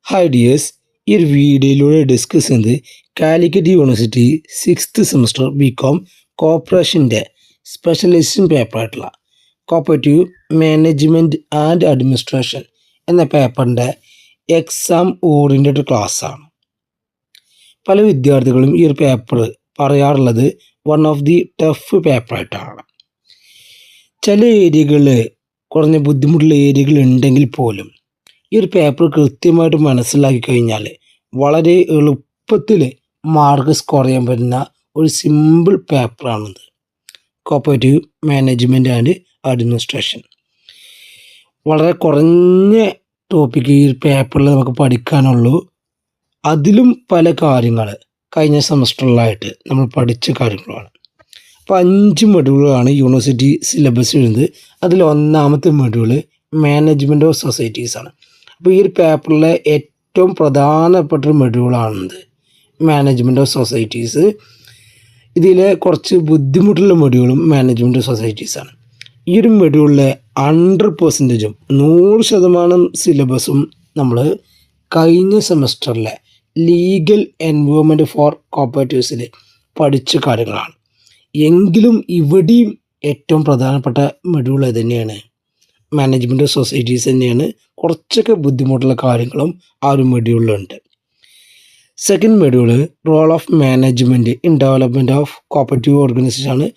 Hi dears, ഈ ഒരു വീഡിയോയിലൂടെ ഡിസ്കസ് ചെയ്യുന്നത് Calicut university 6th semester BCom കോർപ്പറേഷൻ്റെ സ്പെഷ്യലൈസേഷൻ പേപ്പറായിട്ടുള്ള കോപ്പറേറ്റീവ് മാനേജ്മെൻറ്റ് ആൻഡ് അഡ്മിനിസ്ട്രേഷൻ എന്ന പേപ്പറിൻ്റെ എക്സാം ഓറിയൻറ്റഡ് ക്ലാസ്സാണ്. പല വിദ്യാർത്ഥികളും ഈ ഒരു പേപ്പർ പറയാറുള്ളത് വൺ ഓഫ് ദി ടഫ് പേപ്പറായിട്ടാണ്. ചില ഏരിയകളിൽ കുറഞ്ഞ ബുദ്ധിമുട്ടുള്ള ഏരിയകൾ ഉണ്ടെങ്കിൽ പോലും ഈ ഒരു പേപ്പർ കൃത്യമായിട്ട് മനസ്സിലാക്കി കഴിഞ്ഞാൽ വളരെ എളുപ്പത്തിൽ മാർക്ക് സ്കോർ ചെയ്യാൻ പറ്റുന്ന ഒരു സിമ്പിൾ പേപ്പറാണിത്. Cooperative management and administration. വളരെ കുറഞ്ഞ ടോപ്പിക്ക് ഈ പേപ്പറിൽ നമുക്ക് പഠിക്കാനുള്ളൂ. അതിലും പല കാര്യങ്ങൾ കഴിഞ്ഞ സെമസ്റ്ററിലായിട്ട് നമ്മൾ പഠിച്ച കാര്യങ്ങളാണ്. അപ്പോൾ 5 മൊഡ്യൂളാണ് യൂണിവേഴ്സിറ്റി സിലബസ് എഴുതുന്നത്. അതിൽ ഒന്നാമത്തെ മൊഡ്യൂള് മാനേജ്മെൻറ്റ് ഓഫ് സൊസൈറ്റീസ് ആണ്. അപ്പോൾ ഈ ഒരു പേപ്പറിലെ ഏറ്റവും പ്രധാനപ്പെട്ട ഒരു മൊഡ്യൂളാണിത്, മാനേജ്മെൻറ്റ് ഓഫ് സൊസൈറ്റീസ്. ഇതിലെ കുറച്ച് ബുദ്ധിമുട്ടുള്ള മൊഡ്യൂളും മാനേജ്മെൻറ്റ് ഓഫ് സൊസൈറ്റീസാണ്. ഈ ഒരു മൊഡ്യൂളിലെ 100% 100% സിലബസും നമ്മൾ കഴിഞ്ഞ സെമസ്റ്ററിലെ ലീഗൽ എൻവയോൺമെൻറ്റ് ഫോർ കോപ്പറേറ്റീവ്സിൽ പഠിച്ച കാര്യങ്ങളാണ്. എങ്കിലും ഇവിടെയും ഏറ്റവും പ്രധാനപ്പെട്ട മൊഡ്യൂൾ അത് തന്നെയാണ്, മാനേജ്മെൻറ്റ് ഓഫ് സൊസൈറ്റീസ് തന്നെയാണ്. കുറച്ചൊക്കെ ബുദ്ധിമുട്ടുള്ള കാര്യങ്ങളും ആ ഒരു മൊഡ്യൂളിലുണ്ട്. Second module role of management in development of cooperative organisation ആണ്.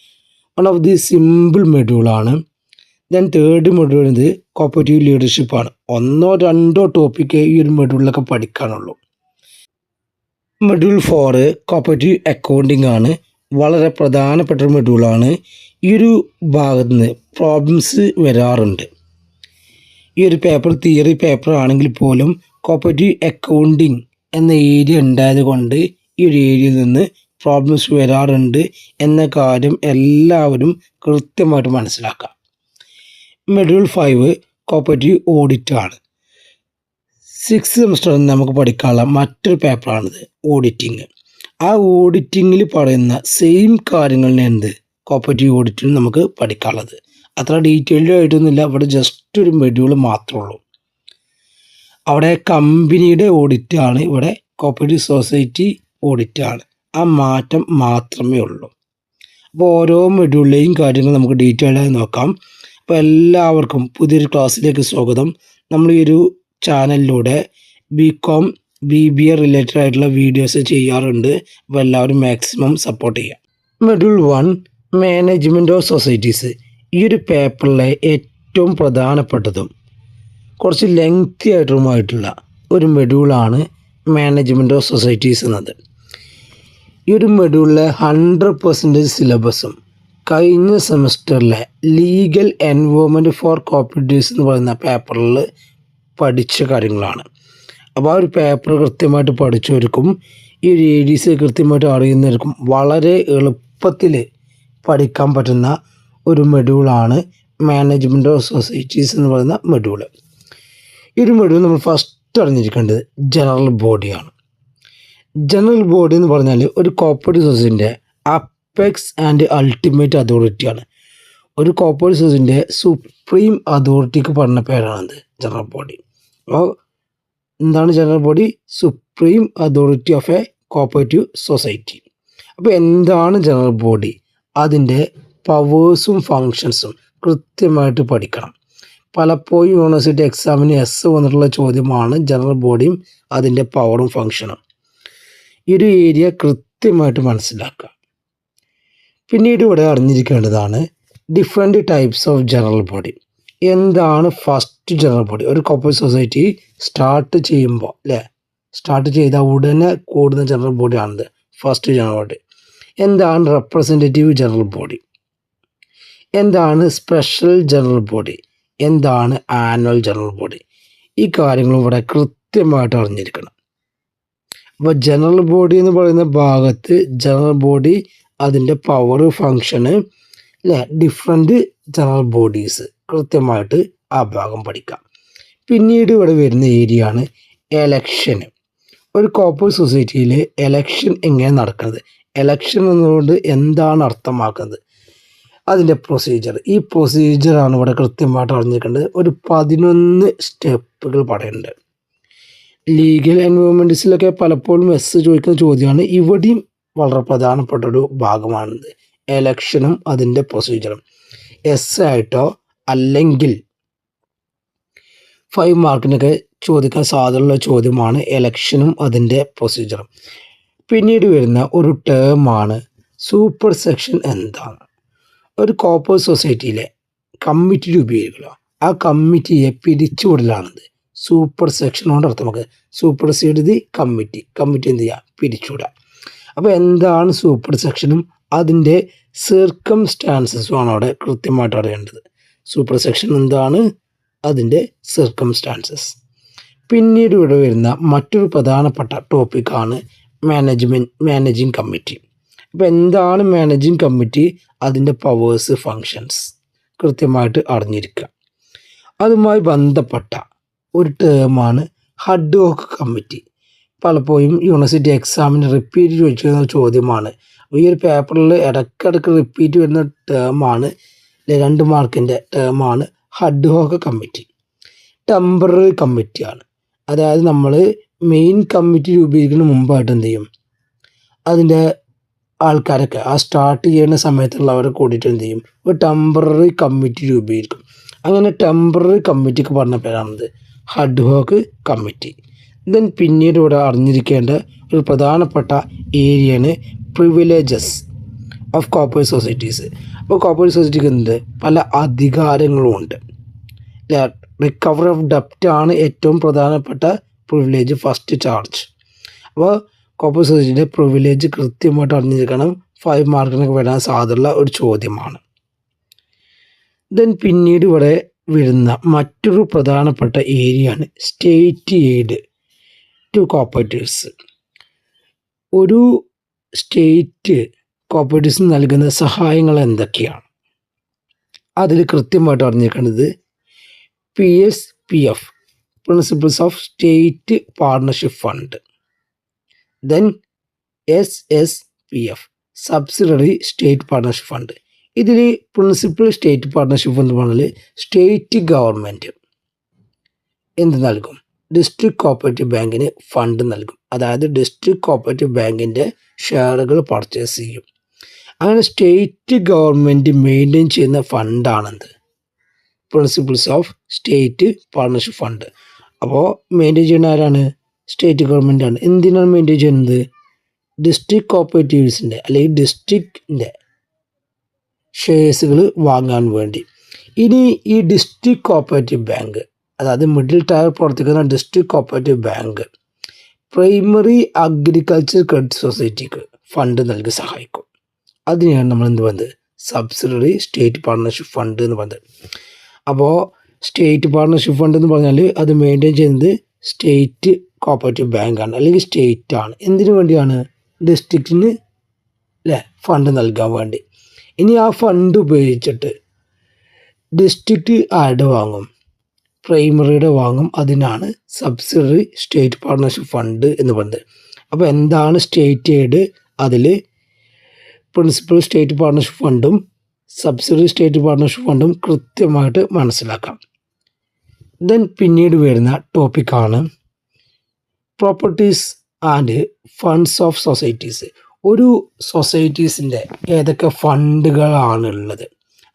വൺ ഓഫ് ദി സിമ്പിൾ മൊഡ്യൂളാണ്. ദെൻ തേർഡ് മൊഡ്യൂൾ ഇത് കോപ്പറേറ്റീവ് ലീഡർഷിപ്പാണ്. 1-2 ടോപ്പിക്ക് ഈ ഒരു മൊഡ്യൂളിലൊക്കെ പഠിക്കാനുള്ളൂ. മൊഡ്യൂൾ 4 കോപ്പറേറ്റീവ് അക്കൗണ്ടിങ് ആണ്. വളരെ പ്രധാനപ്പെട്ട ഒരു മൊഡ്യൂളാണ്. ഈ ഒരു ഭാഗത്ത് നിന്ന് പ്രോബ്ലംസ് വരാറുണ്ട്. ഈ ഒരു പേപ്പർ തിയറി പേപ്പർ ആണെങ്കിൽ പോലും കോപ്പറേറ്റീവ് അക്കൗണ്ടിങ് എന്ന ഏരിയ ഉണ്ടായത് കൊണ്ട് ഈ ഒരു ഏരിയയിൽ നിന്ന് പ്രോബ്ലംസ് വരാറുണ്ട് എന്ന കാര്യം എല്ലാവരും കൃത്യമായിട്ട് മനസ്സിലാക്കാം. മൊഡ്യൂൾ 5 കോപ്പറേറ്റീവ് ഓഡിറ്റ് ആണ്. 6th സെമസ്റ്ററിൽ നമുക്ക് പഠിക്കാനുള്ള മറ്റൊരു പേപ്പറാണിത്, ഓഡിറ്റിങ്. ആ ഓഡിറ്റിങ്ങിൽ പറയുന്ന സെയിം കാര്യങ്ങളാണ് എന്ത് കോപ്പറേറ്റീവ് ഓഡിറ്റിന് നമുക്ക് പഠിക്കാനുള്ളത്. അത്ര ഡീറ്റെയിൽഡ് ആയിട്ടൊന്നുമില്ല, ഇവിടെ ജസ്റ്റ് ഒരു മൊഡ്യൂൾ മാത്രമേ ഉള്ളൂ. അവിടെ കമ്പനിയുടെ ഓഡിറ്റ് ആണ്, ഇവിടെ കോപ്പറേറ്റീവ് സൊസൈറ്റി ഓഡിറ്റ് ആണ്. ആ മാറ്റം മാത്രമേ ഉള്ളൂ. അപ്പോൾ ഓരോ മൊഡ്യൂളിലെയും കാര്യങ്ങൾ നമുക്ക് ഡീറ്റെയിൽഡായി നോക്കാം. അപ്പോൾ എല്ലാവർക്കും പുതിയൊരു ക്ലാസ്സിലേക്ക് സ്വാഗതം. നമ്മൾ ഈ ഒരു ചാനലിലൂടെ ബികോം BBA റിലേറ്റഡ് ആയിട്ടുള്ള വീഡിയോസ് ചെയ്യാറുണ്ട്. അപ്പോൾ എല്ലാവരും മാക്സിമം സപ്പോർട്ട് ചെയ്യാം. Module 1 management of societies. ഈ ഒരു പേപ്പറിലെ ഏറ്റവും പ്രധാനപ്പെട്ടതും കുറച്ച് ലെങ്തി ആയിട്ടുള്ള ഒരു മൊഡ്യൂളാണ് മാനേജ്മെൻറ്റ് ഓഫ് സൊസൈറ്റീസ് എന്നത്. ഈ ഒരു മൊഡ്യൂളിലെ 100% സിലബസും കഴിഞ്ഞ സെമസ്റ്ററിലെ ലീഗൽ എൻവയോൺമെൻറ്റ് ഫോർ കോപ്പറേറ്റീവ്സ് എന്ന് പറയുന്ന പേപ്പറിൽ പഠിച്ച കാര്യങ്ങളാണ്. അപ്പോൾ ആ ഒരു പേപ്പർ കൃത്യമായിട്ട് പഠിച്ചവർക്കും ഈ ഒരു ഏരിയസ് കൃത്യമായിട്ട് അറിയുന്നവർക്കും വളരെ എളുപ്പത്തിൽ പഠിക്കാൻ പറ്റുന്ന ഒരു മൊഡ്യൂളാണ് മാനേജ്മെൻറ്റ് ഓഫ് സൊസൈറ്റീസ് എന്ന് പറയുന്ന മൊഡ്യൂൾ. ഈ ഒരു മൊഡ്യൂൾ നമ്മൾ ഫസ്റ്റ് അറിഞ്ഞിരിക്കേണ്ടത് ജനറൽ ബോഡിയാണ്. ജനറൽ ബോഡി എന്ന് പറഞ്ഞാൽ ഒരു കോപ്പറേറ്റീവ് സൊസൈറ്റിൻ്റെ അപ്പെക്സ് ആൻഡ് അൾട്ടിമേറ്റ് അതോറിറ്റിയാണ്. ഒരു കോപ്പറേറ്റീവ് സൊസൈറ്റിൻ്റെ സുപ്രീം അതോറിറ്റിക്ക് പറഞ്ഞ പേരാണത് ജനറൽ ബോഡി. അപ്പോൾ എന്താണ് general body? Supreme authority of a cooperative society. അപ്പോൾ എന്താണ് ജനറൽ ബോഡി? അതിൻ്റെ പവേഴ്സും ഫങ്ഷൻസും കൃത്യമായിട്ട് പഠിക്കണം. പലപ്പോഴും യൂണിവേഴ്സിറ്റി എക്സാമിന് വന്നിട്ടുള്ള ചോദ്യമാണ് ജനറൽ ബോഡിയും അതിൻ്റെ പവറും ഫങ്ഷനും. ഈ ഒരു ഏരിയ കൃത്യമായിട്ട് മനസ്സിലാക്കുക. പിന്നീട് ഇവിടെ അറിഞ്ഞിരിക്കേണ്ടതാണ് different types of general body. എന്താണ് ഫസ്റ്റ് ജനറൽ ബോഡി? ഒരു കോപ്പറേറ്റീവ് സൊസൈറ്റി സ്റ്റാർട്ട് ചെയ്യുമ്പോൾ സ്റ്റാർട്ട് ചെയ്താൽ ഉടനെ കൂടുന്ന ജനറൽ ബോഡിയാണിത്, ഫസ്റ്റ് ജനറൽ ബോഡി. എന്താണ് റെപ്രസെൻറ്റേറ്റീവ് ജനറൽ ബോഡി? എന്താണ് സ്പെഷ്യൽ ജനറൽ ബോഡി? എന്താണ് ആനുവൽ ജനറൽ ബോഡി? ഈ കാര്യങ്ങളും ഇവിടെ കൃത്യമായിട്ട് അറിഞ്ഞിരിക്കണം. അപ്പോൾ ജനറൽ ബോഡി എന്ന് പറയുന്ന ഭാഗത്ത് ജനറൽ ബോഡി, അതിൻ്റെ പവർ, ഫങ്ഷന്, ഡിഫറെൻറ്റ് ജനറൽ ബോഡീസ് കൃത്യമായിട്ട് ആ ഭാഗം പഠിക്കാം. പിന്നീട് ഇവിടെ വരുന്ന ഏരിയ ആണ് എലക്ഷന്. ഒരു കോപ്പറേറ്റീവ് സൊസൈറ്റിയിൽ എലക്ഷൻ എങ്ങനെ നടക്കുന്നത്, എലക്ഷൻ എന്നുകൊണ്ട് എന്താണ് അർത്ഥമാക്കുന്നത്, അതിൻ്റെ പ്രൊസീജിയർ. ഈ പ്രൊസീജിയറാണ് ഇവിടെ കൃത്യമായിട്ട് അറിഞ്ഞിരിക്കേണ്ടത്. ഒരു 11 സ്റ്റെപ്പുകൾ പറയുന്നുണ്ട്. ലീഗൽ എൻവയോൺമെൻറ്റ്സിലൊക്കെ പലപ്പോഴും എസ് ചോദിക്കുന്ന ചോദ്യമാണ്. ഇവിടെയും വളരെ പ്രധാനപ്പെട്ട ഒരു ഭാഗമാണിത്. എലക്ഷനും അതിൻ്റെ പ്രൊസീജിയറും എസ് ആയിട്ടോ അല്ലെങ്കിൽ 5 മാർക്കിനൊക്കെ ചോദിക്കാൻ സാധ്യതയുള്ള ചോദ്യമാണ് എലക്ഷനും അതിൻ്റെ പ്രൊസീജിയറും. പിന്നീട് വരുന്ന ഒരു ടേമാണ് സൂപ്പർ സെക്ഷൻ. എന്താണ്? ഒരു കോപ്പറേറ്റ് സൊസൈറ്റിയിലെ കമ്മിറ്റി രൂപീകരിക്കുക, ആ കമ്മിറ്റിയെ പിരിച്ചുവിടലാണിത്. സൂപ്പർ സെക്ഷൻ കൊണ്ട് അർത്ഥം നമുക്ക് സൂപ്പർസീഡ് ദി കമ്മിറ്റി എന്ത് ചെയ്യുക? പിരിച്ചുവിടുക. അപ്പോൾ എന്താണ് സൂപ്പർ സെക്ഷനും അതിൻ്റെ സിർക്കംസ്റ്റാൻസസും ആണ് അവിടെ കൃത്യമായിട്ട് അറിയേണ്ടത്. സൂപ്പർ സെക്ഷൻ എന്താണ്, അതിൻ്റെ സിർക്കംസ്റ്റാൻസസ്. പിന്നീട് ഇവിടെ വരുന്ന മറ്റൊരു പ്രധാനപ്പെട്ട ടോപ്പിക്കാണ് മാനേജിങ് കമ്മിറ്റി. അപ്പോൾ എന്താണ് മാനേജിങ് കമ്മിറ്റി, അതിൻ്റെ പവേഴ്സ്, ഫങ്ഷൻസ് കൃത്യമായിട്ട് അറിഞ്ഞിരിക്കുക. അതുമായി ബന്ധപ്പെട്ട ഒരു ടേമാണ് ഹഡ്ഹോക്ക് കമ്മിറ്റി. പലപ്പോഴും യൂണിവേഴ്സിറ്റി എക്സാമിന് റിപ്പീറ്റ് ചോദിച്ചിരുന്ന ചോദ്യമാണ്. ഈ ഒരു പേപ്പറിൽ ഇടയ്ക്കിടയ്ക്ക് റിപ്പീറ്റ് വരുന്ന ടേമാണ്, 2 മാർക്കിൻ്റെ ടേമാണ് ഹഡ്ഹോക്ക് കമ്മിറ്റി. ടെമ്പററി കമ്മിറ്റിയാണ്. അതായത് നമ്മൾ മെയിൻ കമ്മിറ്റി രൂപീകരിക്കുന്നതിന് മുമ്പായിട്ട് എന്ത് ചെയ്യും, അതിൻ്റെ ആൾക്കാരൊക്കെ ആ സ്റ്റാർട്ട് ചെയ്യുന്ന സമയത്തുള്ളവരെ കൂടിയിട്ട് എന്ത് ചെയ്യും, ഒരു ടെമ്പററി കമ്മിറ്റി രൂപീകരിക്കും. അങ്ങനെ ടെമ്പററി കമ്മിറ്റിക്ക് പറഞ്ഞ പേരാണത് ഹഡ്ഹോക്ക് കമ്മിറ്റി. ദെൻ പിന്നീട് ഇവിടെ അറിഞ്ഞിരിക്കേണ്ട ഒരു പ്രധാനപ്പെട്ട ഏരിയയാണ് പ്രിവിലേജസ് ഓഫ് കോപ്പറേറ്റ് സൊസൈറ്റീസ്. അപ്പോൾ കോപ്പറേറ്റ് സൊസൈറ്റിക്ക് എന്ത് പല അധികാരങ്ങളും ഉണ്ട്. റിക്കവറി ഓഫ് ഡെപ്റ്റ് ആണ് ഏറ്റവും പ്രധാനപ്പെട്ട പ്രിവിലേജ്, ഫസ്റ്റ് ചാർജ്. അപ്പോൾ കോപ്പറേറ്റ് സൊസൈറ്റിയുടെ പ്രിവിലേജ് കൃത്യമായിട്ട് അറിഞ്ഞിരിക്കണം. 5 മാർക്കിനൊക്കെ വരാൻ സാധ്യതയുള്ള ഒരു ചോദ്യമാണ്. ദെൻ പിന്നീട് ഇവിടെ വരുന്ന മറ്റൊരു പ്രധാനപ്പെട്ട ഏരിയയാണ് സ്റ്റേറ്റ് എയ്ഡ് ടു കോപ്പറേറ്റീവ്സ്. ഒരു സ്റ്റേറ്റ് കോപ്പറേറ്റീവ്സിന് നൽകുന്ന സഹായങ്ങൾ എന്തൊക്കെയാണ്, അതിൽ കൃത്യമായിട്ട് അറിഞ്ഞിരിക്കേണ്ടത് PSPF principles of state partnership fund, then SSPF subsidiary state partnership fund. ഇതിൽ പ്രിൻസിപ്പൽ സ്റ്റേറ്റ് പാർട്ണർഷിപ്പ് എന്ന് പറഞ്ഞാൽ സ്റ്റേറ്റ് ഗവൺമെൻറ് എന്ത് നൽകും, ഡിസ്ട്രിക്ട് കോപ്പറേറ്റീവ് ബാങ്കിന് ഫണ്ട് നൽകും. അതായത് ഡിസ്ട്രിക്ട് കോപ്പറേറ്റീവ് ബാങ്കിൻ്റെ ഷെയറുകൾ പർച്ചേസ് ചെയ്യും. അങ്ങനെ സ്റ്റേറ്റ് ഗവൺമെൻറ് മെയിൻറ്റെയിൻ ചെയ്യുന്ന ഫണ്ടാണെന്ത്, principles of state partnership fund. അപ്പോൾ മെയിൻറ്റെയിൻ ചെയ്യുന്ന ആരാണ്, സ്റ്റേറ്റ് ഗവൺമെൻറ്റാണ്. എന്തിനാണ് മെയിൻറ്റെയിൻ ചെയ്യുന്നത്, ഡിസ്ട്രിക്ട് കോപ്പറേറ്റീവ്സിൻ്റെ അല്ലെങ്കിൽ ഡിസ്ട്രിക്റ്റിൻ്റെ ഷെയർസുകൾ വാങ്ങാൻ വേണ്ടി. ഇനി ഈ ഡിസ്ട്രിക്ട് കോപ്പറേറ്റീവ് ബാങ്ക്, അതായത് മിഡിൽ ടയർ പ്രവർത്തിക്കുന്ന district cooperative bank primary agriculture credit സൊസൈറ്റിക്ക് ഫണ്ട് നൽകി സഹായിക്കും. അതിനെയാണ് നമ്മൾ എന്ത് പറയുന്നത്, സബ്സിഡറി സ്റ്റേറ്റ് പാർട്ണർഷിപ്പ് ഫണ്ട് എന്ന് പറയുന്നത്. അപ്പോൾ സ്റ്റേറ്റ് പാർട്ണർഷിപ്പ് ഫണ്ട് എന്ന് പറഞ്ഞാൽ അത് മെയിൻറ്റെയിൻ ചെയ്യുന്നത് സ്റ്റേറ്റ് കോപ്പറേറ്റീവ് ബാങ്കാണ് അല്ലെങ്കിൽ സ്റ്റേറ്റ് ആണ്. എന്തിനു വേണ്ടിയാണ്, ഡിസ്ട്രിക്റ്റിന് ഫണ്ട് നൽകാൻ വേണ്ടി. ഇനി ആ ഫണ്ട് ഉപയോഗിച്ചിട്ട് ഡിസ്ട്രിക്റ്റ് ആരുടെ വാങ്ങും, പ്രൈമറിയുടെ വാങ്ങും. അതിനാണ് സബ്സിഡറി സ്റ്റേറ്റ് പാർട്ണർഷിപ്പ് ഫണ്ട് എന്ന് പറയുന്നത്. അപ്പോൾ എന്താണ് സ്റ്റേറ്റ് എയ്ഡ്, അതിൽ പ്രിൻസിപ്പൽ സ്റ്റേറ്റ് പാർട്ണർഷിപ്പ് ഫണ്ടും സബ്സിഡറി സ്റ്റേറ്റ് പാർട്ണർഷിപ്പ് ഫണ്ടും കൃത്യമായിട്ട് മനസ്സിലാക്കാം. ദെൻ പിന്നീട് വരുന്ന ടോപ്പിക്കാണ് properties and funds of societies. ഒരു സൊസൈറ്റീസിൻ്റെ ഏതൊക്കെ ഫണ്ടുകളാണുള്ളത്,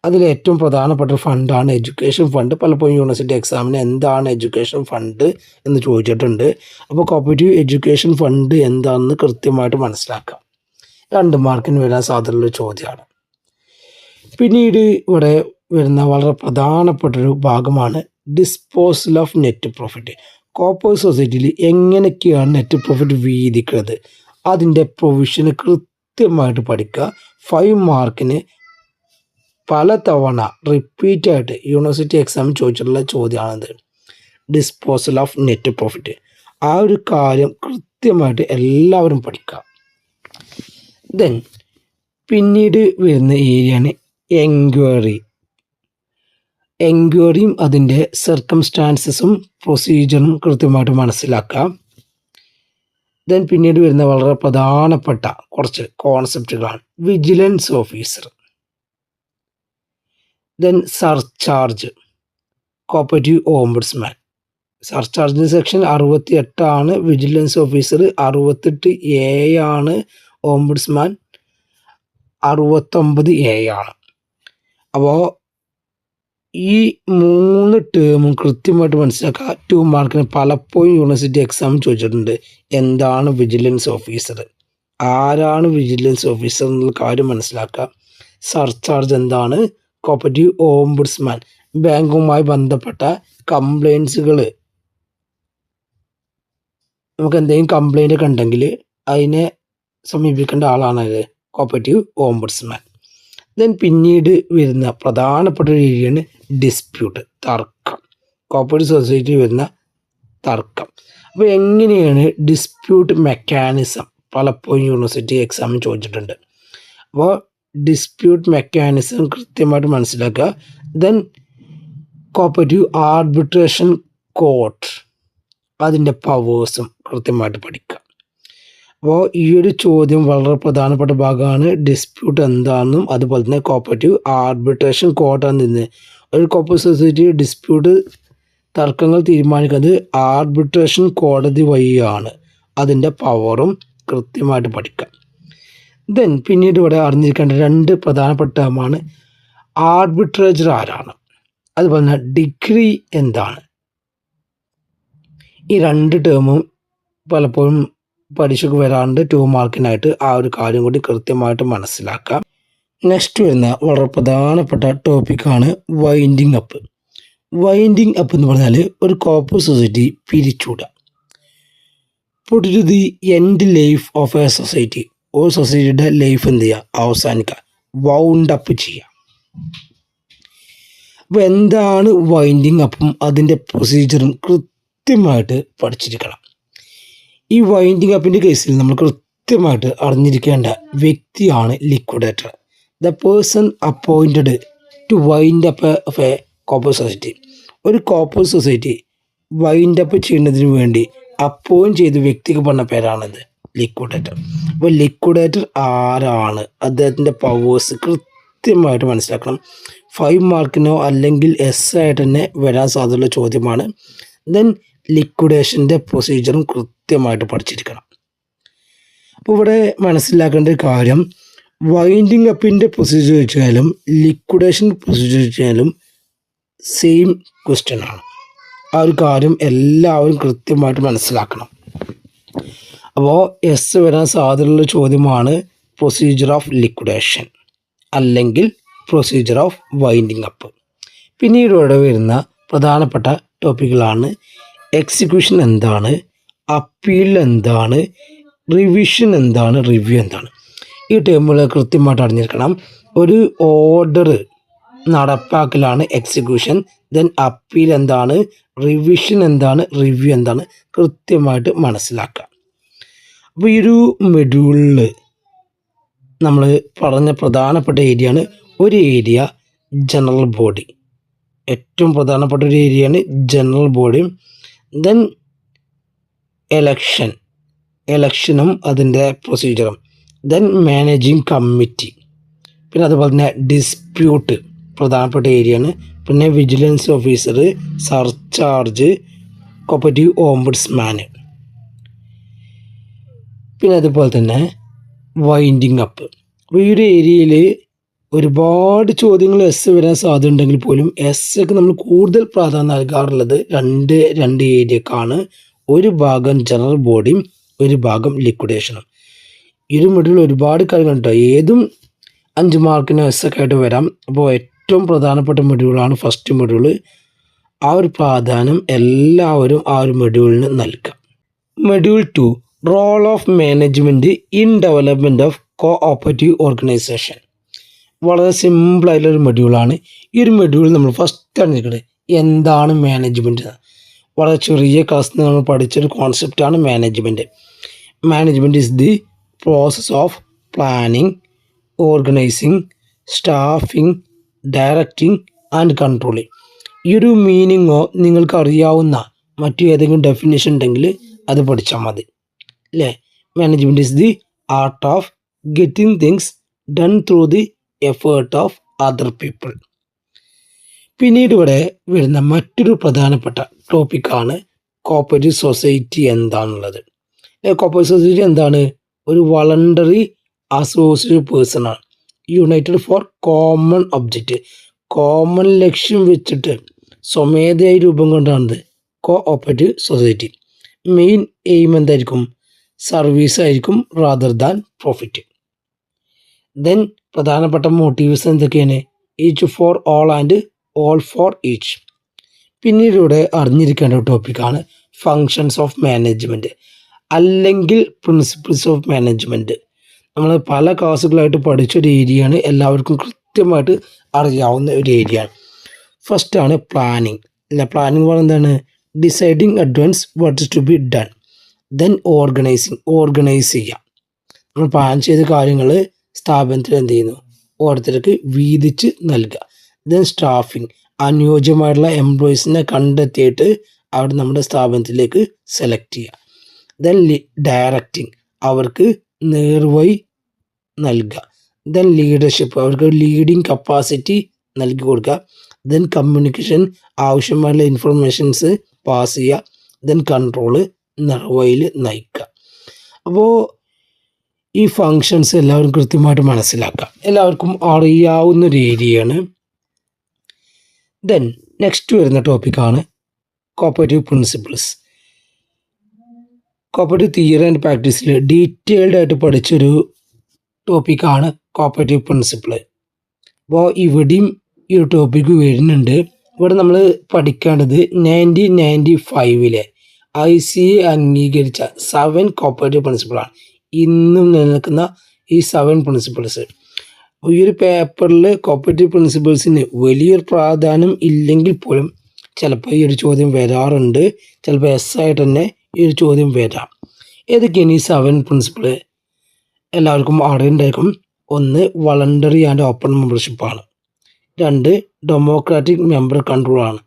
അതിൽ ഏറ്റവും പ്രധാനപ്പെട്ട ഫണ്ടാണ് എഡ്യൂക്കേഷൻ ഫണ്ട്. പലപ്പോഴും യൂണിവേഴ്സിറ്റി എക്സാമിന് എന്താണ് എഡ്യൂക്കേഷൻ ഫണ്ട് എന്ന് ചോദിച്ചിട്ടുണ്ട്. അപ്പോൾ കോപ്പറേറ്റീവ് എഡ്യൂക്കേഷൻ ഫണ്ട് എന്താണെന്ന് കൃത്യമായിട്ട് മനസ്സിലാക്കാം. 2 മാർക്കിന് വരാൻ സാധ്യതയുള്ള ചോദ്യമാണ്. പിന്നീട് ഇവിടെ വരുന്ന വളരെ പ്രധാനപ്പെട്ടൊരു ഭാഗമാണ് disposal of net profit. Cooperative സൊസൈറ്റിയിൽ എങ്ങനെയൊക്കെയാണ് നെറ്റ് പ്രോഫിറ്റ് വീതിക്കുന്നത്, അതിൻ്റെ പ്രൊവിഷന് കൃത്യമായിട്ട് പഠിക്കുക. 5 മാർക്കിന് പലതവണ റിപ്പീറ്റായിട്ട് യൂണിവേഴ്സിറ്റി എക്സാം ചോദിച്ചിട്ടുള്ള ചോദ്യമാണിത്, ഡിസ്പോസൽ ഓഫ് നെറ്റ് പ്രോഫിറ്റ്. ആ ഒരു കാര്യം കൃത്യമായിട്ട് എല്ലാവരും പഠിക്കുക. ദെൻ പിന്നീട് വരുന്ന ഏരിയയാണ് എൻക്വയറിയും അതിൻ്റെ സർക്കംസ്റ്റാൻസസും പ്രൊസീജിയറും കൃത്യമായിട്ട് മനസ്സിലാക്കാം. ദെൻ പിന്നീട് വരുന്ന വളരെ പ്രധാനപ്പെട്ട കുറച്ച് കോൺസെപ്റ്റുകളാണ് vigilance officer, then surcharge, cooperative ombudsman, സർചാർജിൻ്റെ സെക്ഷൻ 68 വിജിലൻസ് ഓഫീസർ, 68A ആണ് ഓംബുഡ്സ്മാൻ, 69A ആണ്. അപ്പോൾ ഈ 3 ടേമും കൃത്യമായിട്ട് മനസ്സിലാക്കുക. 2 മാർക്കിന് പലപ്പോഴും യൂണിവേഴ്സിറ്റി എക്സാം ചോദിച്ചിട്ടുണ്ട്. എന്താണ് വിജിലൻസ് ഓഫീസർ, ആരാണ് വിജിലൻസ് ഓഫീസർ എന്നുള്ള കാര്യം മനസ്സിലാക്കുക. സർചാർജ് എന്താണ്, കോപ്പറേറ്റീവ് ഓംബുഡ്സ്മാൻ ബാങ്കുമായി ബന്ധപ്പെട്ട കംപ്ലയിൻസുകൾ, നമുക്ക് എന്തെങ്കിലും കംപ്ലയിൻ്റ് ഒക്കെ ഉണ്ടെങ്കിൽ അതിനെ സമീപിക്കേണ്ട ആളാണ് കോപ്പറേറ്റീവ് ഓംബുഡ്സ്മാൻ. ദെൻ പിന്നീട് വരുന്ന പ്രധാനപ്പെട്ട ഒരു ഏരിയയാണ് ഡിസ്പ്യൂട്ട്, തർക്കം. കോപ്പറേറ്റീവ് സൊസൈറ്റി വരുന്ന തർക്കം. അപ്പോൾ എങ്ങനെയാണ് ഡിസ്പ്യൂട്ട് മെക്കാനിസം പലപ്പോഴും യൂണിവേഴ്സിറ്റി എക്സാമിന് ചോദിച്ചിട്ടുണ്ട്. അപ്പോൾ ഡിസ്പ്യൂട്ട് മെക്കാനിസം കൃത്യമായിട്ട് മനസ്സിലാക്കുക. ദെൻ കോപ്പറേറ്റീവ് ആർബിട്രേഷൻ കോർട്ട്, അതിൻ്റെ പവേഴ്സും കൃത്യമായിട്ട് പഠിക്കുക. അപ്പോൾ ഈ ഒരു ചോദ്യം വളരെ പ്രധാനപ്പെട്ട ഭാഗമാണ്. ഡിസ്പ്യൂട്ട് എന്താണെന്നും അതുപോലെ തന്നെ കോപ്പറേറ്റീവ് ആർബിട്രേഷൻ കോർട്ട് എന്ന്. ഒരു കോപ്പറേറ്റീവ് സൊസൈറ്റി ഡിസ്പ്യൂട്ട് തർക്കങ്ങൾ തീരുമാനിക്കുന്നത് ആർബിട്രേഷൻ കോടതി വഴിയാണ്. അതിൻ്റെ പവറും കൃത്യമായിട്ട് പഠിക്കുക. ദെൻ പിന്നീട് ഇവിടെ അറിഞ്ഞിരിക്കേണ്ട 2 പ്രധാനപ്പെട്ട ടേമാണ് ആർബിട്രേറ്റർ ആരാണ്, അതുപോലെ തന്നെ ഡിഗ്രി എന്താണ്. ഈ 2 ടേമും പലപ്പോഴും പരീക്ഷയ്ക്ക് വരാണ്ട് 2 മാർക്കിനായിട്ട് ആ ഒരു കാര്യം കൂടി കൃത്യമായിട്ട് മനസ്സിലാക്കാം. നെക്സ്റ്റ് വരുന്ന വളരെ പ്രധാനപ്പെട്ട ടോപ്പിക്കാണ് വൈൻഡിങ് അപ്പ്. വൈൻഡിങ് അപ്പ് എന്ന് പറഞ്ഞാൽ ഒരു കോപ്പറേറ്റീവ് സൊസൈറ്റി പിരിച്ചുവിടുക. Put to the end life of a society, ഒരു സൊസൈറ്റിയുടെ ലൈഫ് എന്ത് ചെയ്യുക, അവസാനിക്കുക, വൗണ്ട് അപ്പ് ചെയ്യുക. അപ്പോൾ എന്താണ് വൈൻഡിങ് അപ്പും അതിൻ്റെ പ്രൊസീജിയറും കൃത്യമായിട്ട് പഠിച്ചിരിക്കണം. ഈ വൈൻഡിങ് അപ്പിൻ്റെ കേസിൽ നമ്മൾ കൃത്യമായിട്ട് അറിഞ്ഞിരിക്കേണ്ട വ്യക്തിയാണ് liquidator, the person appointed to wind up of a cooperative society. ഒരു കോപ്പറേറ്റീവ് സൊസൈറ്റി വൈൻഡ് അപ്പ് ചെയ്യുന്നതിന് വേണ്ടി അപ്പോയിൻറ്റ് ചെയ്ത വ്യക്തിക്ക് പറഞ്ഞ പേരാണിത് ലിക്വിഡേറ്റർ. അപ്പോൾ ലിക്വിഡേറ്റർ ആരാണ്, അദ്ദേഹത്തിൻ്റെ പവേഴ്സ് കൃത്യമായിട്ട് മനസ്സിലാക്കണം. 5 മാർക്കിനോ അല്ലെങ്കിൽ ആയിട്ട് തന്നെ വരാൻ സാധ്യതയുള്ള ചോദ്യമാണ്. ദെൻ ലിക്വിഡേഷൻ്റെ പ്രൊസീജിയറും കൃത്യമായിട്ട് പഠിച്ചിരിക്കണം. അപ്പോൾ ഇവിടെ മനസ്സിലാക്കേണ്ട ഒരു കാര്യം, വൈൻഡിങ് അപ്പിൻ്റെ പ്രൊസീജിയർ വെച്ചാലും ലിക്വിഡേഷൻ പ്രൊസീജിയർ വെച്ചാലും സെയിം ക്വസ്റ്റ്യൻ ആണ്. ആ ഒരു കാര്യം എല്ലാവരും കൃത്യമായിട്ട് മനസ്സിലാക്കണം. അപ്പോൾ വരാൻ സാധ്യതയുള്ള ചോദ്യമാണ് പ്രൊസീജിയർ ഓഫ് ലിക്വിഡേഷൻ അല്ലെങ്കിൽ പ്രൊസീജിയർ ഓഫ് വൈൻഡിങ് അപ്പ്. പിന്നീട് ഇവിടെ വരുന്ന പ്രധാനപ്പെട്ട ടോപ്പിക്കുകളാണ് എക്സിക്യൂഷൻ എന്താണ്, അപ്പീൽ എന്താണ്, റിവിഷൻ എന്താണ്, റിവ്യൂ എന്താണ്. ഈ ടേമുകൾ കൃത്യമായിട്ട് അറിഞ്ഞിരിക്കണം. ഒരു ഓർഡർ നടപ്പാക്കലാണ് എക്സിക്യൂഷൻ. ദെൻ അപ്പീൽ എന്താണ്, റിവിഷൻ എന്താണ്, റിവ്യൂ എന്താണ്, കൃത്യമായിട്ട് മനസ്സിലാക്കുക. അപ്പോൾ ഈ ഒരു മൊഡ്യൂളിൽ നമ്മൾ പറഞ്ഞ പ്രധാനപ്പെട്ട ഏരിയയാണ് ഒരു ഏരിയ ജനറൽ ബോഡി. ഏറ്റവും പ്രധാനപ്പെട്ട ഒരു ഏരിയയാണ് ജനറൽ ബോഡി. ദെൻ എലക്ഷനും അതിൻ്റെ പ്രൊസീജിയറും. ദെൻ മാനേജിങ് കമ്മിറ്റി, പിന്നെ അതുപോലെ തന്നെ ഡിസ്പ്യൂട്ട് പ്രധാനപ്പെട്ട ഏരിയയാണ്. പിന്നെ vigilance officer, surcharge, cooperative ombudsman, പിന്നെ അതുപോലെ തന്നെ വൈൻഡിങ് അപ്പ്. അപ്പോൾ ഈ ഒരു ഏരിയയിൽ ഒരുപാട് ചോദ്യങ്ങൾ വരാൻ സാധ്യത ഉണ്ടെങ്കിൽ പോലും ഒക്കെ നമ്മൾ കൂടുതൽ പ്രാധാന്യം നൽകാറുള്ളത് രണ്ട് ഏരിയക്കാണ്. ഒരു ഭാഗം ജനറൽ ബോഡിയും ഒരു ഭാഗം ലിക്വിഡേഷനും. ഈ ഒരു മൊഡ്യൂൾ ഒരുപാട് കാര്യങ്ങളുണ്ട്. ഏതും 5 മാർക്കിന് ഒക്കെ ആയിട്ട് വരാം. അപ്പോൾ ഏറ്റവും പ്രധാനപ്പെട്ട മൊഡ്യൂളാണ് ഫസ്റ്റ് മൊഡ്യൂൾ. ആ ഒരു പ്രാധാന്യം എല്ലാവരും ആ ഒരു മൊഡ്യൂളിന് നൽകാം. Module 2 role of management in development of cooperative organisation. വളരെ സിമ്പിളായിട്ടുള്ളൊരു മൊഡ്യൂളാണ്. ഈ ഒരു മൊഡ്യൂൾ നമ്മൾ ഫസ്റ്റ് അറിഞ്ഞിരിക്കുന്നത് എന്താണ് മാനേജ്മെൻറ്റ്. വളരെ ചെറിയ ക്ലാസ്സിൽ നമ്മൾ പഠിച്ചൊരു കോൺസെപ്റ്റാണ് management. Management is the process of planning, organising, staffing, directing and controlling. ഈ ഒരു മീനിങ്ങോ നിങ്ങൾക്ക് അറിയാവുന്ന മറ്റു ഏതെങ്കിലും ഡെഫിനിഷൻ ഉണ്ടെങ്കിൽ അത് പഠിച്ചാൽ മതി അല്ലേ. Management is the art of getting things done through the effort of other people. പിന്നീട് ഇവിടെ വരുന്ന മറ്റൊരു പ്രധാനപ്പെട്ട ടോപ്പിക്കാണ് കോപ്പറേറ്റീവ് സൊസൈറ്റി എന്താണുള്ളത്. കോപ്പറേറ്റീവ് സൊസൈറ്റി എന്താണ്? ഒരു വളണ്ടറി അസോസിയേറ്റ് പേഴ്സണാണ്, united for common object, common ലക്ഷ്യം വെച്ചിട്ട് സ്വമേധയായി രൂപം കൊണ്ടാണത് കോഓപ്പറേറ്റീവ് സൊസൈറ്റി. മെയിൻ എയിം എന്തായിരിക്കും? സർവീസ് ആയിരിക്കും റാദർ ദാൻ പ്രോഫിറ്റ്. ദെൻ പ്രധാനപ്പെട്ട മോട്ടീവ്സ് എന്തൊക്കെയാണ്? Each for all and all for each. പിന്നീട് ഇവിടെ അറിഞ്ഞിരിക്കേണ്ട ഒരു ടോപ്പിക്കാണ് ഫങ്ഷൻസ് ഓഫ് മാനേജ്മെൻറ്റ് അല്ലെങ്കിൽ പ്രിൻസിപ്പിൾസ് ഓഫ് മാനേജ്മെൻറ്റ്. നമ്മൾ പല ക്ലാസ്സുകളായിട്ട് പഠിച്ചൊരു ഏരിയയാണ്, എല്ലാവർക്കും കൃത്യമായിട്ട് അറിയാവുന്ന ഒരു ഏരിയയാണ്. ഫസ്റ്റാണ് പ്ലാനിങ്. പ്ലാനിങ് പറഞ്ഞാൽ എന്താണ്? Deciding advance what is to be done. Then organise ചെയ്യുക. നമ്മൾ പ്ലാൻ ചെയ്ത കാര്യങ്ങൾ സ്ഥാപനത്തിൽ എന്ത് ചെയ്യുന്നു? ഓരോരുത്തർക്ക് വീതിച്ച് നൽകുക. ദെൻ സ്റ്റാഫിങ്, അനുയോജ്യമായിട്ടുള്ള എംപ്ലോയീസിനെ കണ്ടെത്തിയിട്ട് അവിടെ നമ്മുടെ സ്ഥാപനത്തിലേക്ക് സെലക്ട് ചെയ്യുക. ദെൻ ഡയറക്റ്റിംഗ്, അവർക്ക് നേർവഴി നൽകുക. ദെൻ ലീഡർഷിപ്പ്, അവർക്ക് ലീഡിങ് കപ്പാസിറ്റി നൽകി കൊടുക്കുക. ദെൻ കമ്മ്യൂണിക്കേഷൻ, ആവശ്യമായിട്ടുള്ള ഇൻഫർമേഷൻസ് പാസ് ചെയ്യുക. ദെൻ കൺട്രോള്, നിർവഹയിൽ നയിക്കുക. അപ്പോൾ ഈ ഫങ്ഷൻസ് എല്ലാവരും കൃത്യമായിട്ട് മനസ്സിലാക്കുക, എല്ലാവർക്കും അറിയാവുന്നൊരു ഏരിയയാണ്. ദെൻ നെക്സ്റ്റ് വരുന്ന ടോപ്പിക്കാണ് cooperative principles. Cooperative theory and പ്രാക്ടീസിൽ ഡീറ്റെയിൽഡ് ആയിട്ട് പഠിച്ചൊരു ടോപ്പിക്കാണ് കോപ്പറേറ്റീവ് പ്രിൻസിപ്പിൾ. അപ്പോൾ ഇവിടെയും ഈ ഒരു ടോപ്പിക്ക് വരുന്നുണ്ട്. ഇവിടെ നമ്മൾ പഠിക്കേണ്ടത് 1995 ICA അംഗീകരിച്ച 7 കോപ്പറേറ്റീവ് പ്രിൻസിപ്പിളാണ്. ഇന്നും നിലനിൽക്കുന്ന ഈ 7 പ്രിൻസിപ്പിൾസ്. ഈ ഒരു പേപ്പറിൽ കോപ്പറേറ്റീവ് പ്രിൻസിപ്പിൾസിന് വലിയൊരു പ്രാധാന്യം ഇല്ലെങ്കിൽ പോലും ചിലപ്പോൾ ഈ ഒരു ചോദ്യം വരാറുണ്ട്. ചിലപ്പോൾ ആയിട്ട് തന്നെ ഈ ഒരു ചോദ്യം വരാം. ഏതൊക്കെയാണ് ഈ 7 പ്രിൻസിപ്പിൾ? എല്ലാവർക്കും അറിയുണ്ടായിരിക്കും. 1 വളണ്ടറി ആൻഡ് ഓപ്പൺ മെമ്പർഷിപ്പാണ്. 2 ഡെമോക്രാറ്റിക് മെമ്പർ കൺട്രോളാണ്.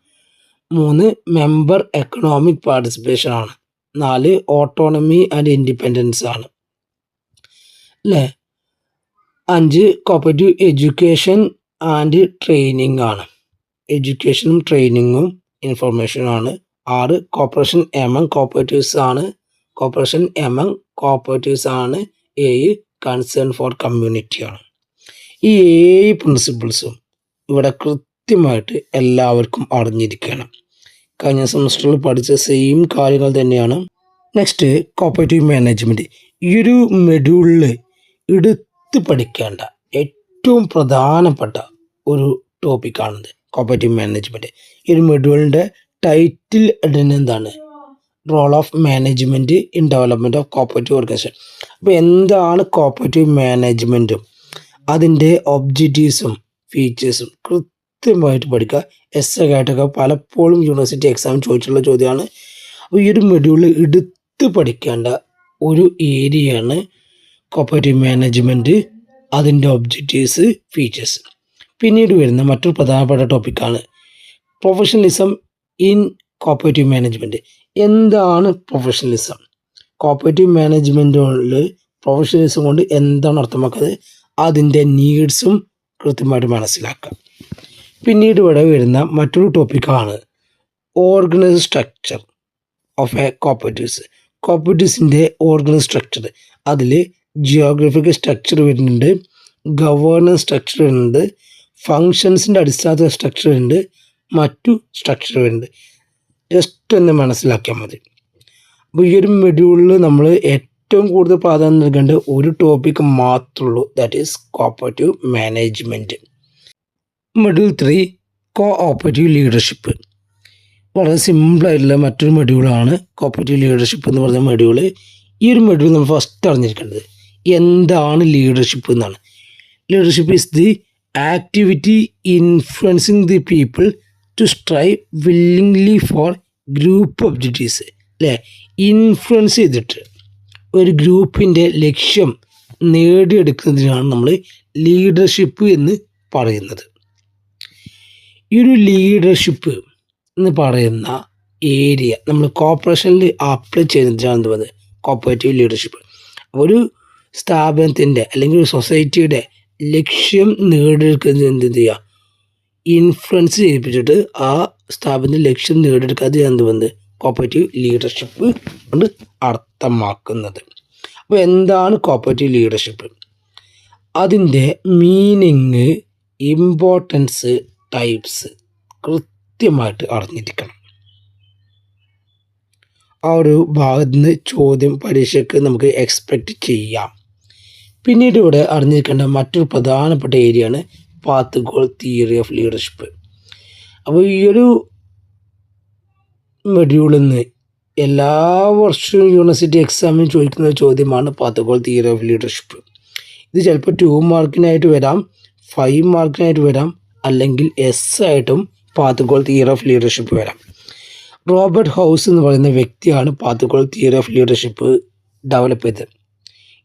3 മെമ്പർ എക്കണോമിക് പാർട്ടിസിപ്പേഷൻ ആണ്. 4 ഓട്ടോണമി ആൻഡ് ഇൻഡിപെൻഡൻസ് ആണ്. 5 കോപ്പറേറ്റീവ് എഡ്യൂക്കേഷൻ ആൻഡ് ട്രെയിനിങ് ആണ്. എഡ്യൂക്കേഷനും ട്രെയിനിങ്ങും ഇൻഫർമേഷനും ആണ്. 6 കോപ്പറേഷൻ എമംഗ് കോപ്പറേറ്റീവ്സ് ആണ്. 7 കൺസേൺ ഫോർ കമ്മ്യൂണിറ്റി ആണ്. ഈ 7 പ്രിൻസിപ്പിൾസും ഇവിടെ കൃത്യമായിട്ട് എല്ലാവർക്കും അറിഞ്ഞിരിക്കണം. കഴിഞ്ഞ സെമസ്റ്ററിൽ പഠിച്ച സെയിം കാര്യങ്ങൾ തന്നെയാണ്. Next cooperative management. ഈ ഒരു മെഡ്യൂളിൽ എടുത്ത് പഠിക്കേണ്ട ഏറ്റവും പ്രധാനപ്പെട്ട ഒരു ടോപ്പിക്കാണിത്, കോപ്പറേറ്റീവ് മാനേജ്മെൻറ്റ്. ഈ ഒരു മെഡ്യൂളിൻ്റെ ടൈറ്റിൽ ഇടുന്നത് എന്താണ്? Role of management in development of cooperative organisation. അപ്പോൾ എന്താണ് കോപ്പറേറ്റീവ് മാനേജ്മെൻറ്റും അതിൻ്റെ ഒബ്ജക്റ്റീവ്സും ഫീച്ചേഴ്സും കൃത്യമായിട്ട് പഠിക്കുക. ആയിട്ടൊക്കെ പലപ്പോഴും യൂണിവേഴ്സിറ്റി എക്സാം ചോദിച്ചിട്ടുള്ള ചോദ്യമാണ്. അപ്പോൾ ഈ ഒരു മെഡ്യൂളിൽ എടുത്ത് പഠിക്കേണ്ട ഒരു ഏരിയയാണ് കോപ്പറേറ്റീവ് മാനേജ്മെൻറ്റ്, അതിൻ്റെ ഒബ്ജക്റ്റീവ്സ്, ഫീച്ചേഴ്സ്. പിന്നീട് വരുന്ന മറ്റൊരു പ്രധാനപ്പെട്ട ടോപ്പിക്കാണ് പ്രൊഫഷണലിസം ഇൻ കോപ്പറേറ്റീവ് മാനേജ്മെൻറ്റ്. എന്താണ് പ്രൊഫഷണലിസം? കോപ്പറേറ്റീവ് മാനേജ്മെൻറ്റിൽ പ്രൊഫഷണലിസം കൊണ്ട് എന്താണ് അർത്ഥമാക്കുന്നത്? അതിൻ്റെ നീഡ്സും കൃത്യമായിട്ട് മനസ്സിലാക്കുക. പിന്നീട് ഇവിടെ വരുന്ന മറ്റൊരു ടോപ്പിക്കാണ് organise structure of a cooperatives. കോപ്പറേറ്റീവ്സിൻ്റെ ഓർഗനൈസ് സ്ട്രക്ചർ, അതിൽ ജിയോഗ്രഫിക്കൽ സ്ട്രക്ചർ വരുന്നുണ്ട്, ഗവേണൻസ് സ്ട്രക്ചർ വരുന്നുണ്ട്, ഫങ്ഷൻസിൻ്റെ അടിസ്ഥാന സ്ട്രക്ചർ ഉണ്ട്, മറ്റു സ്ട്രക്ചർ വരുന്നുണ്ട്. ജസ്റ്റ് ഒന്ന് മനസ്സിലാക്കിയാൽ മതി. അപ്പോൾ ഈ ഒരു മെഡ്യൂളിൽ നമ്മൾ ഏറ്റവും കൂടുതൽ പ്രാധാന്യം നൽകേണ്ട ഒരു ടോപ്പിക്ക് മാത്രമേ ഉള്ളൂ, that is cooperative management. Module 3 cooperative leadership. വളരെ സിമ്പിളായിട്ടുള്ള മറ്റൊരു മൊഡ്യൂളാണ് കോപ്പറേറ്റീവ് ലീഡർഷിപ്പ് എന്ന് പറയുന്ന മൊഡ്യൂള്. ഈ ഒരു മൊഡ്യൂൾ നമ്മൾ ഫസ്റ്റ് അറിഞ്ഞിരിക്കേണ്ടത് എന്താണ് ലീഡർഷിപ്പ് എന്നാണ്. Leadership is the activity influencing the people to strive willingly for group objectives. അല്ലേ? ഇൻഫ്ലുവൻസ് ചെയ്തിട്ട് ഒരു ഗ്രൂപ്പിൻ്റെ ലക്ഷ്യം നേടിയെടുക്കുന്നതിനാണ് നമ്മൾ ലീഡർഷിപ്പ് എന്ന് പറയുന്നത്. ഈ ഒരു ലീഡർഷിപ്പ് എന്ന് പറയുന്ന ഏരിയ നമ്മൾ കോർപ്പറേഷനിൽ അപ്ലൈ ചെയ്യുന്നതിനാണ് എന്ത് കോപ്പറേറ്റീവ് ലീഡർഷിപ്പ്. ഒരു സ്ഥാപനത്തിൻ്റെ അല്ലെങ്കിൽ ഒരു സൊസൈറ്റിയുടെ ലക്ഷ്യം നേടിയെടുക്കുന്നത് എന്ത് ചെയ്യുക? ഇൻഫ്ലുവൻസ് ചെയ്യിപ്പിച്ചിട്ട് ആ സ്ഥാപനത്തിൻ്റെ ലക്ഷ്യം നേടിയെടുക്കാതെ എന്ത് കോപ്പറേറ്റീവ് ലീഡർഷിപ്പ് കൊണ്ട് അർത്ഥമാക്കുന്നത്. അപ്പോൾ എന്താണ് കോപ്പറേറ്റീവ് ലീഡർഷിപ്പ്? അതിൻ്റെ മീനിങ്, ഇമ്പോർട്ടൻസ്, ടൈപ്സ് കൃത്യമായിട്ട് അറിഞ്ഞിരിക്കണം. ആ ഒരു ഭാഗത്ത് നിന്ന് ചോദ്യം പരീക്ഷയ്ക്ക് നമുക്ക് എക്സ്പെക്റ്റ് ചെയ്യാം. പിന്നീട് ഇവിടെ അറിഞ്ഞിരിക്കേണ്ട മറ്റൊരു പ്രധാനപ്പെട്ട ഏരിയയാണ് path goal theory of leadership. അപ്പോൾ ഈ ഒരു മൊഡ്യൂളിൽ നിന്ന് എല്ലാ വർഷവും യൂണിവേഴ്സിറ്റി എക്സാമിന് ചോദിക്കുന്ന ചോദ്യമാണ് path goal theory of leadership. ഇത് ചിലപ്പോൾ 2 മാർക്കിനായിട്ട് വരാം, 5 മാർക്കിനായിട്ട് വരാം, അല്ലെങ്കിൽ ആയിട്ടും path goal theory of leadership വരാം. റോബർട്ട് ഹൗസ് എന്ന് പറയുന്ന വ്യക്തിയാണ് path goal theory of leadership develop ചെയ്തത്.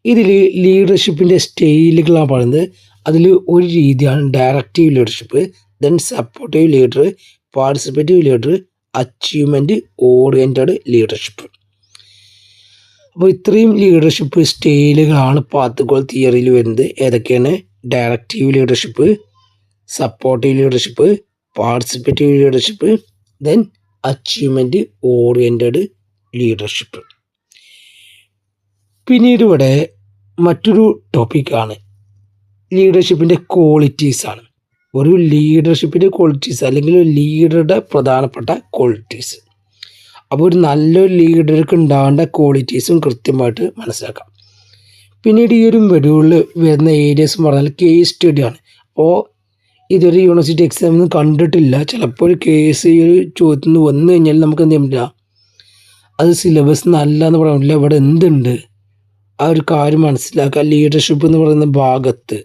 ഇതിൽ ലീഡർഷിപ്പിൻ്റെ സ്റ്റൈലുകളാണ് പറയുന്നത്. അതിൽ ഒരു രീതിയാണ് directive leadership, then supportive leader, participative leader, achievement oriented leadership. അപ്പോൾ ഇത്രയും ലീഡർഷിപ്പ് സ്റ്റൈലുകളാണ് പാത്ത് ഗോൾ തിയറിയിൽ വരുന്നത്. ഏതൊക്കെയാണ്? Directive leadership, supportive leadership, participative leadership, then achievement oriented leadership. പിന്നീട് ഇവിടെ മറ്റൊരു ടോപ്പിക്കാണ് ലീഡർഷിപ്പിൻ്റെ ക്വാളിറ്റീസാണ്. ഒരു ലീഡർഷിപ്പിൻ്റെ ക്വാളിറ്റീസ് അല്ലെങ്കിൽ ഒരു ലീഡറുടെ പ്രധാനപ്പെട്ട ക്വാളിറ്റീസ്. അപ്പോൾ ഒരു നല്ലൊരു ലീഡർക്ക് ഉണ്ടാകേണ്ട ക്വാളിറ്റീസും കൃത്യമായിട്ട് മനസ്സിലാക്കാം. പിന്നീട് ഈ ഒരു മൊഡ്യൂളിൽ വരുന്ന ഏരിയസ് എന്ന് പറഞ്ഞാൽ കേസ് സ്റ്റഡിയാണ്. അപ്പോൾ ഇതൊരു യൂണിവേഴ്സിറ്റി എക്സാമിന് കണ്ടിട്ടില്ല. ചിലപ്പോൾ ഒരു കേസ് ഈ ഒരു ചോദ്യത്തിൽ നിന്ന് വന്നു കഴിഞ്ഞാൽ നമുക്ക് എന്ത് ചെയ്യാൻ പറ്റില്ല, അത് സിലബസ് നല്ല എന്ന് പറയാൻ പറ്റില്ല. ഇവിടെ എന്തുണ്ട് ആ ഒരു കാര്യം മനസ്സിലാക്കുക. ലീഡർഷിപ്പ് എന്ന് പറയുന്ന ഭാഗത്ത്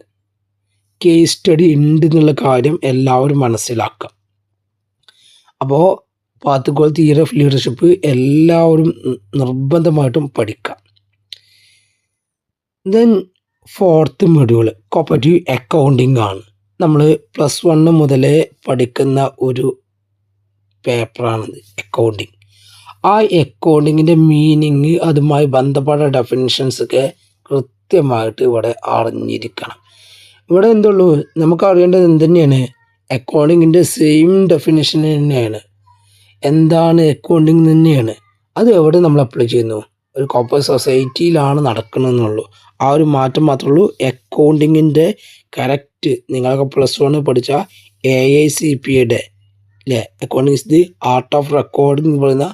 കേസ് സ്റ്റഡി ഉണ്ട് എന്നുള്ള കാര്യം എല്ലാവരും മനസ്സിലാക്കുക. അപ്പോൾ path goal theory of leadership എല്ലാവരും നിർബന്ധമായിട്ടും പഠിക്കാം. Then 4th module cooperative accounting ആണ്. നമ്മൾ +1 മുതലേ പഠിക്കുന്ന ഒരു പേപ്പറാണിത്, അക്കൗണ്ടിങ്. ആ അക്കൗണ്ടിങ്ങിൻ്റെ മീനിങ്, അതുമായി ബന്ധപ്പെട്ട ഡെഫിനിഷൻസൊക്കെ കൃത്യമായിട്ട് ഇവിടെ അറിഞ്ഞിരിക്കണം. ഇവിടെ എന്തുള്ളൂ, നമുക്ക് അറിയേണ്ടത് എന്തുതന്നെയാണ്, അക്കൗണ്ടിങ്ങിൻ്റെ സെയിം ഡെഫിനിഷൻ തന്നെയാണ്. എന്താണ് അക്കൗണ്ടിങ് തന്നെയാണ്. അത് എവിടെ നമ്മൾ അപ്ലൈ ചെയ്യുന്നു? ഒരു കോർപ്പറേറ്റ് സൊസൈറ്റിയിലാണ് നടക്കണമെന്നുള്ളൂ. ആ ഒരു മാറ്റം മാത്രമേ ഉള്ളൂ. അക്കൗണ്ടിങ്ങിൻ്റെ കറക്റ്റ് നിങ്ങളൊക്കെ +1 പഠിച്ച AICPA അല്ലേ, accounting is the art of recording എന്ന് പറയുന്ന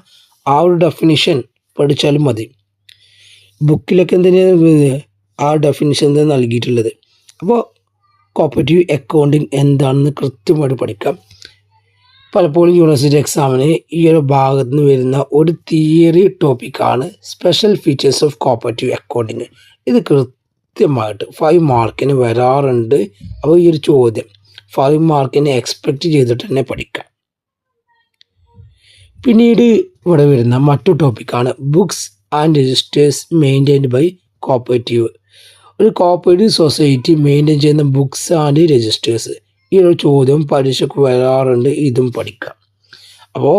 ആ ഒരു ഡെഫിനിഷൻ പഠിച്ചാലും മതി. ബുക്കിലൊക്കെ എന്തിനാണ് ആ ഡെഫിനിഷൻ നൽകിയിട്ടുള്ളത്. അപ്പോൾ കോപ്പറേറ്റീവ് അക്കൗണ്ടിങ് എന്താണെന്ന് കൃത്യമായിട്ട് പഠിക്കാം. പലപ്പോഴും യൂണിവേഴ്സിറ്റി എക്സാമിന് ഈ ഒരു ഭാഗത്ത് നിന്ന് വരുന്ന ഒരു തിയറി ടോപ്പിക്കാണ് special features of cooperative accounting. ഇത് കൃത്യമായിട്ട് 5 മാർക്കിന് വരാറുണ്ട്. അപ്പോൾ ഈ ഒരു ചോദ്യം 5 മാർക്കിന് എക്സ്പെക്റ്റ് ചെയ്തിട്ട് തന്നെ പഠിക്കാം. പിന്നീട് ഇവിടെ വരുന്ന മറ്റൊരു ടോപ്പിക്കാണ് books and registers maintained by cooperative. ഒരു കോപ്പറേറ്റീവ് സൊസൈറ്റി മെയിൻറ്റെയിൻ ചെയ്യുന്ന ബുക്സ് ആൻഡ് രജിസ്റ്റേഴ്സ്. ഈ ഒരു ചോദ്യം പരീക്ഷയ്ക്ക് വരാറുണ്ട്. ഇതും പഠിക്കാം. അപ്പോൾ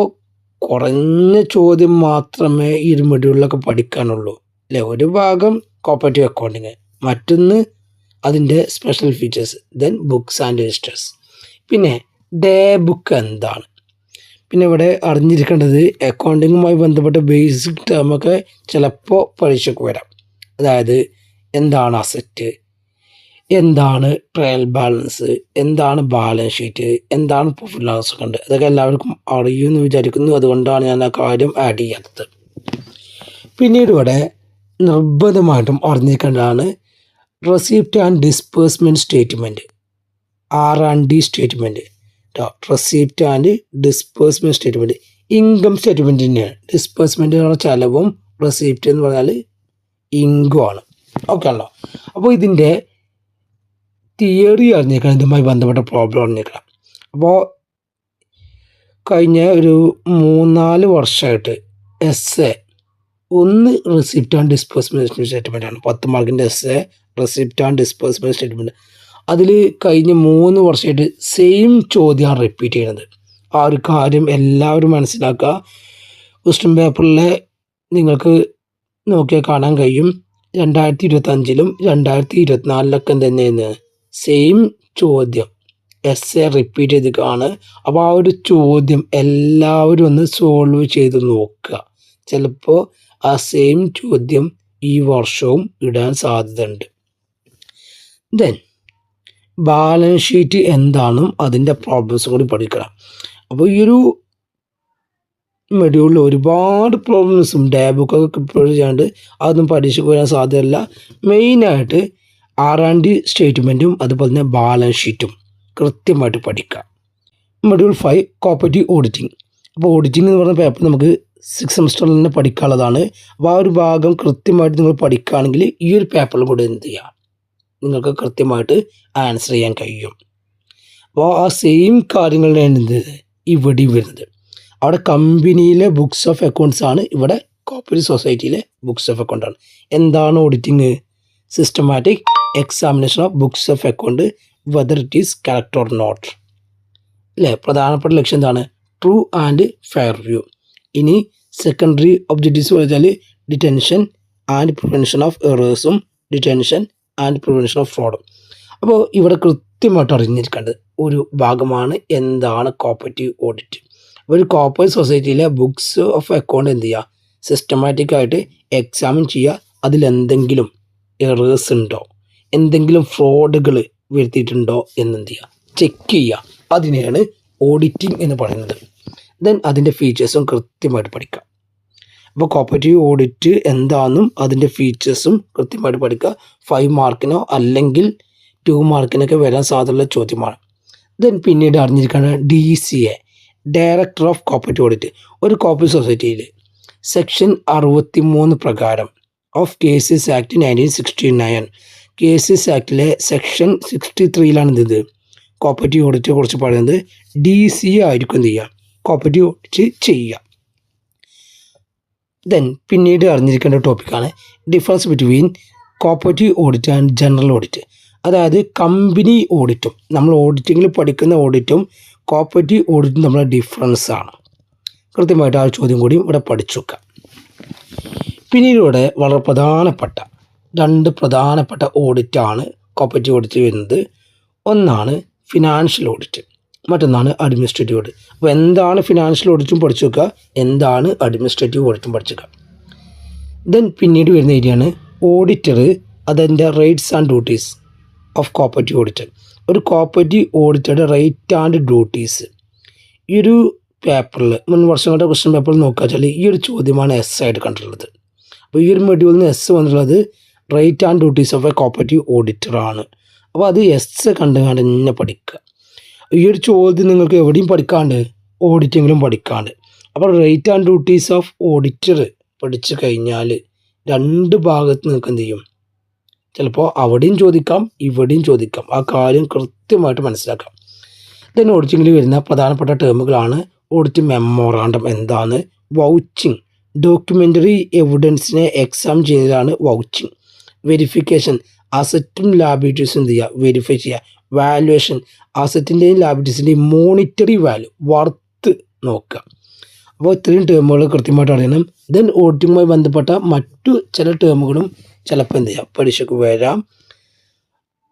കുറഞ്ഞ ചോദ്യം മാത്രമേ ഈ ഒരു മൊഡ്യൂളിലൊക്കെ പഠിക്കാനുള്ളൂ അല്ലേ. ഒരു ഭാഗം കോപ്പറേറ്റീവ് അക്കൗണ്ടിങ്, മറ്റൊന്ന് അതിൻ്റെ special features, then books and registers. പിന്നെ ഡേ ബുക്ക് എന്താണ്? പിന്നെ ഇവിടെ അറിഞ്ഞിരിക്കേണ്ടത് അക്കൗണ്ടിങ്ങുമായി ബന്ധപ്പെട്ട ബേസിക് ടേമൊക്കെ ചിലപ്പോൾ പരീക്ഷയ്ക്ക് വരാം. അതായത് എന്താണ് അസറ്റ്, എന്താണ് ട്രയൽ ബാലൻസ്, എന്താണ് ബാലൻസ് ഷീറ്റ്, എന്താണ് പ്രോഫിറ്റ് ലോസ് അക്കൗണ്ട്. ഇതൊക്കെ എല്ലാവർക്കും അറിയുമെന്ന് വിചാരിക്കുന്നു. അതുകൊണ്ടാണ് ഞാൻ ആ കാര്യം ആഡ് ചെയ്യാത്തത്. പിന്നീട് ഇവിടെ നിർബന്ധമായിട്ടും അറിഞ്ഞിരിക്കേണ്ടതാണ് receipt and disbursement statement, R&D statement. Receipt and disbursement statement income statement തന്നെയാണ്. ഡിസ്പേഴ്സ്മെൻറ്റ് എന്ന് പറഞ്ഞാൽ ചിലവും, റെസിപ്റ്റ് എന്ന് പറഞ്ഞാൽ ഇൻകം ആണ്. ഓക്കെ ആണല്ലോ. അപ്പോൾ ഇതിൻ്റെ തിയറി അറിഞ്ഞേക്കണം, ഇതുമായി ബന്ധപ്പെട്ട പ്രോബ്ലം അറിഞ്ഞേക്കണം. അപ്പോൾ കഴിഞ്ഞ ഒരു 3-4 വർഷമായിട്ട് ഒന്ന് റെസിപ്റ്റ് ആൻഡ് ഡിസ്പേഴ്സ്മെൻറ്റ് സ്റ്റേറ്റ്മെൻറ്റ് ആണ്. 10 മാർക്കിൻ്റെ റെസിപ്റ്റ് ആൻഡ് ഡിസ്പേഴ്സ്മെൻറ്റ് സ്റ്റേറ്റ്മെൻറ്റ്. അതിൽ കഴിഞ്ഞ 3 വർഷമായിട്ട് സെയിം ചോദ്യമാണ് റിപ്പീറ്റ് ചെയ്യുന്നത്. ആ ഒരു കാര്യം എല്ലാവരും മനസ്സിലാക്കുക. ക്വസ്റ്റ്യൻ പേപ്പറിലെ നിങ്ങൾക്ക് നോക്കിയാൽ കാണാൻ കഴിയും 2025-ലും 2024-ലൊക്കെ തന്നെയാണ് സെയിം ചോദ്യം എസ് എ റിപ്പീറ്റ് ചെയ്തിട്ടാണ്. അപ്പോൾ ആ ഒരു ചോദ്യം എല്ലാവരും ഒന്ന് സോൾവ് ചെയ്ത് നോക്കുക. ചിലപ്പോൾ ആ സെയിം ചോദ്യം ഈ വർഷവും ഇടാൻ സാധ്യതയുണ്ട്. ദെൻ ബാലൻസ് ഷീറ്റ് എന്താണെന്നും അതിൻ്റെ പ്രോബ്ലംസും കൂടി പഠിക്കണം. അപ്പോൾ ഈ ഒരു മൊഡ്യൂളിൽ ഒരുപാട് പ്രോബ്ലംസും ഡയബുക്കൊക്കെ പ്രിപ്പയർ ചെയ്യാണ്ട് അതൊന്നും പരീക്ഷയ്ക്ക് വരാൻ സാധ്യതയില്ല. മെയിനായിട്ട് R&D സ്റ്റേറ്റ്മെൻറ്റും അതുപോലെ തന്നെ ബാലൻസ് ഷീറ്റും കൃത്യമായിട്ട് പഠിക്കുക. Module 5 cooperative auditing. അപ്പോൾ ഓഡിറ്റിംഗ് എന്ന് പറഞ്ഞ പേപ്പർ നമുക്ക് 6th സെമസ്റ്ററിൽ തന്നെ പഠിക്കാനുള്ളതാണ്. അപ്പോൾ ആ ഒരു ഭാഗം കൃത്യമായിട്ട് നിങ്ങൾ പഠിക്കുകയാണെങ്കിൽ ഈ ഒരു പേപ്പറിൽ കൂടെ എന്ത് ചെയ്യാം, നിങ്ങൾക്ക് കൃത്യമായിട്ട് ആൻസർ ചെയ്യാൻ കഴിയും. അപ്പോൾ ആ സെയിം കാര്യങ്ങളാണ് എന്ത് ഇവിടെ വരുന്നത്. അവിടെ കമ്പനിയിലെ ബുക്സ് ഓഫ് അക്കൗണ്ട്സ് ആണ്, ഇവിടെ കോപ്പറേറ്റീവ് സൊസൈറ്റിയിലെ ബുക്സ് ഓഫ് അക്കൗണ്ട് ആണ്. എന്താണ് auditing? Systematic examination of books of account whether it is correct or not അല്ലേ. പ്രധാനപ്പെട്ട ലക്ഷ്യം എന്താണ്? True and fair view. ഇനി സെക്കൻഡറി ഒബ്ജക്റ്റീവ്സ് വെച്ചാൽ ഡിറ്റൻഷൻ ആൻഡ് പ്രിവെൻഷൻ ഓഫ് എറേഴ്സും ഡിറ്റൻഷൻ ആൻഡ് പ്രിവെൻഷൻ ഓഫ് ഫ്രോഡും. അപ്പോൾ ഇവിടെ കൃത്യമായിട്ട് അറിഞ്ഞിരിക്കേണ്ടത് ഒരു ഭാഗമാണ് എന്താണ് കോപ്പറേറ്റീവ് ഓഡിറ്റ്. ഒരു കോപ്പറേറ്റീവ് സൊസൈറ്റിയിലെ ബുക്സ് ഓഫ് അക്കൗണ്ട് എന്ത് ചെയ്യുക, സിസ്റ്റമാറ്റിക് ആയിട്ട് എക്സാമിൻ ചെയ്യുക. അതിലെന്തെങ്കിലും എറേഴ്സ് ഉണ്ടോ, എന്തെങ്കിലും ഫ്രോഡുകൾ വരുത്തിയിട്ടുണ്ടോ എന്നെന്ത് ചെയ്യുക, ചെക്ക് ചെയ്യുക. അതിനെയാണ് ഓഡിറ്റിംഗ് എന്ന് പറയുന്നത്. ദെൻ അതിൻ്റെ ഫീച്ചേഴ്സും കൃത്യമായിട്ട് പഠിക്കുക. അപ്പോൾ കോപ്പറേറ്റീവ് ഓഡിറ്റ് എന്താണെന്നും അതിൻ്റെ ഫീച്ചേഴ്സും കൃത്യമായിട്ട് പഠിക്കുക. 5 മാർക്കിനോ അല്ലെങ്കിൽ 2 മാർക്കിനൊക്കെ വരാൻ സാധ്യതയുള്ള ചോദ്യമാണ്. ദെൻ പിന്നീട് അറിഞ്ഞിരിക്കുകയാണ് DCA, director of cooperative audit. ഒരു കോപ്പറേറ്റീവ് സൊസൈറ്റിയിൽ സെക്ഷൻ 63 പ്രകാരം ഓഫ് കേസസ് ആക്ട് 1969, കേസസ് ആക്ടിലെ സെക്ഷൻ 63ലാണ് ഇത് കോപ്പറേറ്റീവ് ഓഡിറ്റിനെ കുറിച്ച് പറയുന്നത്. DCA ആയിരിക്കും എന്ത് ചെയ്യുക, കോപ്പറേറ്റീവ് ഓഡിറ്റ് ചെയ്യുക. ദെൻ പിന്നീട് അറിഞ്ഞിരിക്കേണ്ട ടോപ്പിക്കാണ് difference between cooperative audit and general audit. അതായത് കമ്പനി ഓഡിറ്റും നമ്മൾ ഓഡിറ്റിങ്ങിൽ പഠിക്കുന്ന ഓഡിറ്റും കോപ്പറേറ്റീവ് ഓഡിറ്റും തമ്മിലുള്ള ഡിഫറൻസ് ആണ്. കൃത്യമായിട്ട് ആ ചോദ്യം കൂടി ഇവിടെ പഠിച്ചു വെക്കാം. പിന്നീട് ഇവിടെ വളരെ പ്രധാനപ്പെട്ട 2 പ്രധാനപ്പെട്ട ഓഡിറ്റാണ് കോപ്പറേറ്റീവ് ഓഡിറ്റ് വരുന്നത്. ഒന്നാണ് ഫിനാൻഷ്യൽ ഓഡിറ്റ്, മറ്റൊന്നാണ് അഡ്മിനിസ്ട്രേറ്റീവ് ഓഡിറ്റ്. അപ്പോൾ എന്താണ് ഫിനാൻഷ്യൽ ഓഡിറ്റും പഠിച്ചു വെക്കുക, എന്താണ് അഡ്മിനിസ്ട്രേറ്റീവ് ഓഡിറ്റും പഠിച്ചു വെക്കുക. ദെൻ പിന്നീട് വരുന്ന ഏരിയയാണ് ഓഡിറ്റർ, അതിൻ്റെ rights and duties of cooperative auditor. ഒരു കോപ്പറേറ്റീവ് ഓഡിറ്ററുടെ റൈറ്റ് ആൻഡ് ഡ്യൂട്ടീസ്. ഈ ഒരു പേപ്പറിൽ മുൻ വർഷങ്ങളുടെ ക്വസ്റ്റ്യൻ പേപ്പറിൽ നോക്കുക വെച്ചാൽ ഈ ഒരു ചോദ്യമാണ് എസ് ആയിട്ട് കണ്ടിട്ടുള്ളത്. അപ്പോൾ ഈ ഒരു മൊഡ്യൂളിൽ നിന്ന് എസ് വന്നിട്ടുള്ളത് right and duties of a cooperative ഓഡിറ്ററാണ്. അപ്പോൾ അത് എസ് കണ്ട് തന്നെ പഠിക്കുക. ഈ ഒരു ചോദ്യം നിങ്ങൾക്ക് എവിടെയും പഠിക്കാണ്ട് ഓഡിറ്റിങ്ങിലും പഠിക്കാണ്ട്. അപ്പോൾ right and duties of auditor പഠിച്ചു കഴിഞ്ഞാൽ 2 ഭാഗത്ത് നിങ്ങൾക്ക് എന്ത് ചെയ്യും, ചിലപ്പോൾ അവിടെയും ചോദിക്കാം ഇവിടെയും ചോദിക്കാം. ആ കാര്യം കൃത്യമായിട്ട് മനസ്സിലാക്കാം. ദെൻ ഓഡിറ്റിങ്ങിൽ വരുന്ന പ്രധാനപ്പെട്ട ടേമുകളാണ് ഓഡിറ്റ് മെമ്മോറാണ്ടം എന്താണ്, വൗച്ചിങ്, ഡോക്യുമെൻ്ററി എവിഡൻസിനെ എക്സാം ചെയ്തതാണ് വൗച്ചിങ്, വെരിഫിക്കേഷൻ, അസറ്റും ലാബിലിറ്റീസും എന്ത് ചെയ്യുക, വെരിഫൈ ചെയ്യുക, വാല്യുവേഷൻ, അസറ്റിൻ്റെയും ലാബിലിറ്റീസിൻ്റെയും മോണിറ്ററി വാല്യൂ, വർത്ത് നോക്കുക. അപ്പോൾ ഇത്രയും ടേമുകൾ കൃത്യമായിട്ട് അറിയണം. ദെൻ ഓഡിറ്റിങ്ങുമായി ബന്ധപ്പെട്ട മറ്റു ചില ടേമുകളും ചിലപ്പോൾ എന്ത് ചെയ്യാം പരീക്ഷയ്ക്ക് വരാം.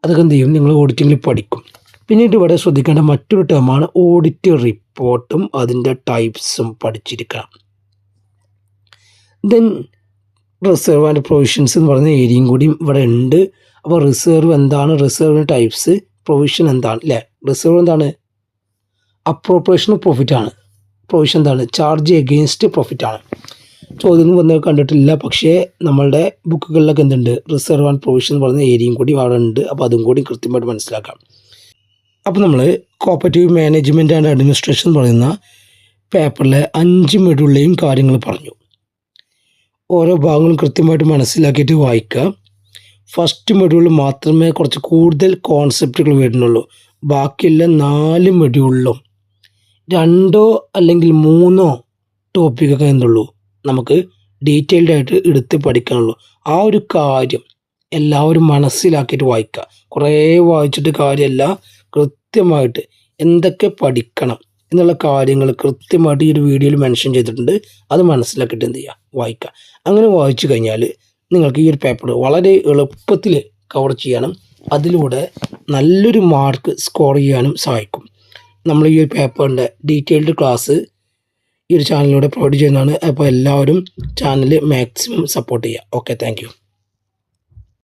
അതൊക്കെ എന്ത് ചെയ്യും, നിങ്ങൾ ഓഡിറ്റിങ്ങിൽ പഠിക്കും. പിന്നീട് ഇവിടെ ശ്രദ്ധിക്കേണ്ട മറ്റൊരു ടേമാണ് ഓഡിറ്റ് റിപ്പോർട്ടും അതിൻ്റെ ടൈപ്സും പഠിച്ചിരിക്കണം. ദെൻ റിസർവ് ആൻഡ് പ്രൊവിഷൻസ് എന്ന് പറയുന്ന ഏരിയയും കൂടിയും ഇവിടെ ഉണ്ട്. അപ്പോൾ റിസർവ് എന്താണ്, റിസർവിൻ്റെ ടൈപ്സ്, പ്രൊവിഷൻ എന്താണ് അല്ലേ. റിസർവ് എന്താണ്, അപ്രോപ്രിയേഷൻ ഓഫ് പ്രോഫിറ്റ് ആണ്. പ്രൊവിഷൻ എന്താണ്, ചാർജ് എഗെയിൻസ്റ്റ് പ്രോഫിറ്റ് ആണ്. ചോദ്യം വന്ന് കണ്ടിട്ടില്ല, പക്ഷേ നമ്മളുടെ ബുക്കുകളിലൊക്കെ എന്തുണ്ട്, റിസർവ് ആൻഡ് പ്രൊവിഷൻ എന്ന് പറയുന്ന ഏരിയയും കൂടി അവിടെ ഉണ്ട്. അപ്പോൾ അതും കൂടി കൃത്യമായിട്ട് മനസ്സിലാക്കാം. അപ്പോൾ നമ്മൾ കോപ്പറേറ്റീവ് മാനേജ്മെൻറ്റ് ആൻഡ് അഡ്മിനിസ്ട്രേഷൻ എന്ന് പറയുന്ന പേപ്പറിലെ 5 മൊഡ്യൂളിലെയും കാര്യങ്ങൾ പറഞ്ഞു. ഓരോ ഭാഗങ്ങളും കൃത്യമായിട്ട് മനസ്സിലാക്കിയിട്ട് വായിക്കുക. ഫസ്റ്റ് മൊഡ്യൂളിൽ മാത്രമേ കുറച്ച് കൂടുതൽ കോൺസെപ്റ്റുകൾ വരുന്നുള്ളൂ. ബാക്കിയുള്ള 4 മൊഡ്യൂളിലും 2 അല്ലെങ്കിൽ 3 ടോപ്പിക്കൊക്കെ എന്തുള്ളൂ നമുക്ക് ഡീറ്റെയിൽഡ് ആയിട്ട് എടുത്ത് പഠിക്കാനുള്ളൂ. ആ ഒരു കാര്യം എല്ലാവരും മനസ്സിലാക്കിയിട്ട് വായിക്കുക. കുറേ വായിച്ചിട്ട് കാര്യമല്ല, കൃത്യമായിട്ട് എന്തൊക്കെ പഠിക്കണം എന്നുള്ള കാര്യങ്ങൾ കൃത്യമായിട്ട് ഈ ഒരു വീഡിയോയിൽ മെൻഷൻ ചെയ്തിട്ടുണ്ട്. അത് മനസ്സിലാക്കിയിട്ട് എന്ത് ചെയ്യുക, വായിക്കുക. അങ്ങനെ വായിച്ചു കഴിഞ്ഞാൽ നിങ്ങൾക്ക് ഈ ഒരു പേപ്പർ വളരെ എളുപ്പത്തിൽ കവർ ചെയ്യാനും അതിലൂടെ നല്ലൊരു മാർക്ക് സ്കോർ ചെയ്യാനും സഹായിക്കും. നമ്മൾ ഈ ഒരു പേപ്പറിൻ്റെ ഡീറ്റെയിൽഡ് ക്ലാസ് ഈ ഒരു ചാനലിലൂടെ പ്രൊവൈഡ് ചെയ്യുന്നതാണ്. അപ്പോൾ എല്ലാവരും ചാനൽ മാക്സിമം സപ്പോർട്ട് ചെയ്യുക. Okay, thank you.